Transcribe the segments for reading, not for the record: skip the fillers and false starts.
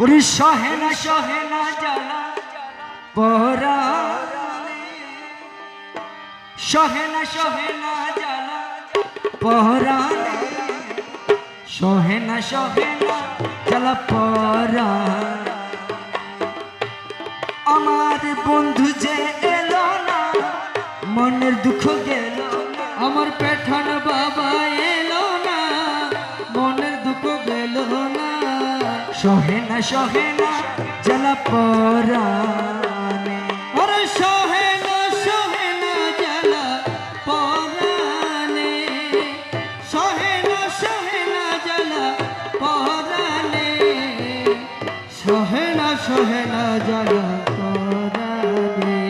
ওরে সহে না জ্বালা পরাণে, সহে না জ্বালা পরাণে, সহে না জ্বালা পরাণে। আমার বন্ধু যে এলো না, মনের দুঃখ গেল না। আমার পেঠান বাবা এলো না, মনের দুঃখ গেল না। সহে না জ্বালা পরাণে, ওরে সহে না জ্বালা পরাণে, সহে না জ্বালা পরাণে, সহে না জ্বালা পরাণে।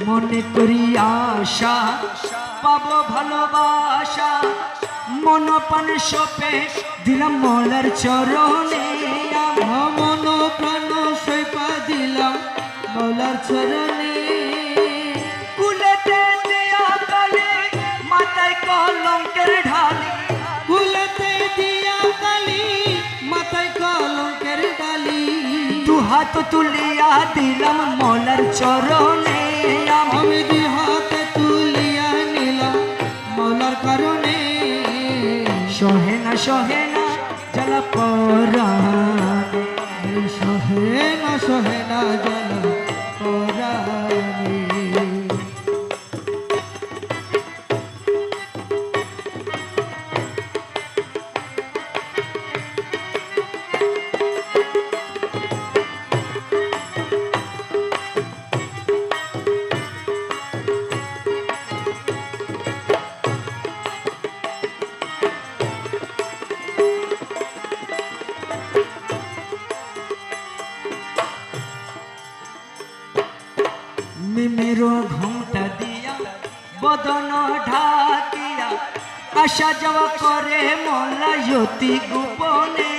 মনে করি আশা পাবো ভালোবাসা, মন প্রাণ সপে দিলাম মলার চরণে। মন প্রাণ সইপা দিলাম মৌলার চরণে। কুলেতে দেয়া কালে মাথায় কলঙ্কের ঢালি, কুলেতে দিয়া কালি মাথায় কলঙ্কের ডালি। দু হাত তুলিয়া দিলাম মলার চরণে। আমি দুই হাতে তুলিয়া নিলাম মৌলার কারণে। সহে না জ্বালা পরাণে, সহে না জ্বালা পরাণে। মেরো ঘুমটা দিয়া বদন ঢাকিয়া, আসা যাওয়া করে মলায়তি গোপনে।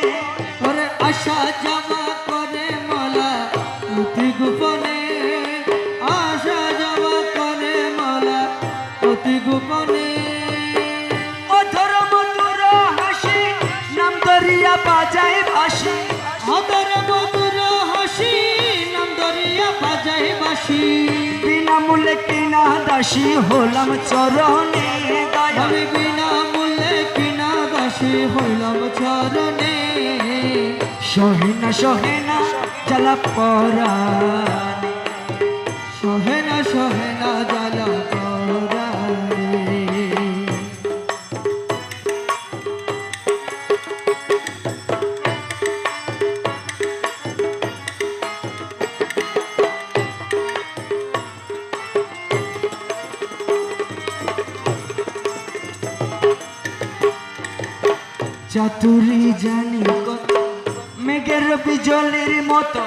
ওরে আসা যাওয়া করে মলা অতি গোপনে, আসা যাওয়া করে মলা অতি গোপনে। অধর মধুর হাসি নাম ধরিয়া বাজায় বাঁশি, অধর মধুর হাসি নাম ধরিয়া বাজায় বাঁশি। বিনামূল্যে কিনা দাসী হলাম চরণে। আমি বিনামূল্যে কিনা দাসী হইলাম চরণে। সহে না জ্বালা পরাণে, সহে না জ্বালা পরাণে। চাতুরি জানি কত, মেঘের বিজলের মতো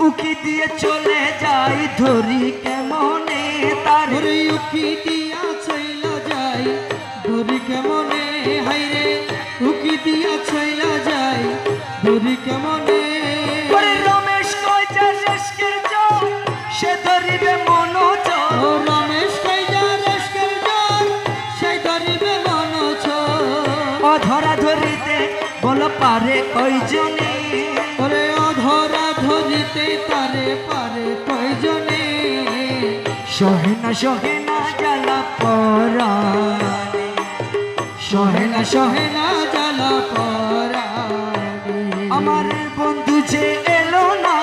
উকি দিয়ে চলে যাই ধরি কেমনে তার। ধরি উকি দিয়া চইলা যাই ধরি কেমনে, হাইরে উকি দিয়া চইলা যাই ধরি কেমনে। রমেশ কয় যা রেস্কের জল, সে ধরিবে মনোজ। ও রমেশ কইয়া রেস্কের জল, সে ধরিবে মনোজ। অধরা ধরিতে বল পারে কয়জনে, ওরে অধরা ধরিতে তারে পারে কয়জনে। সহে না জ্বালা পরাণে, সহে না জ্বালা পরাণে। আমার বন্ধু যে এলো না,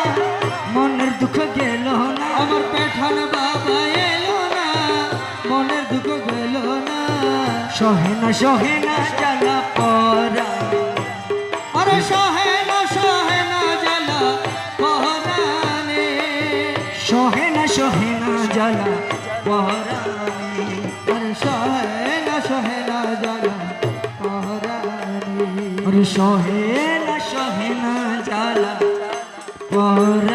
মনের দুঃখ গেল না। আমার পেঠান বাবা এলো না, মনের দুঃখ গেল না। সহে না জ্বালা পরাণে, আরে সহে না জ্বালা পরাণে। সহে না জ্বালা পরাণে। আরে সহে না জ্বালা পরাণে। সহে না জ্বালা পরাণে।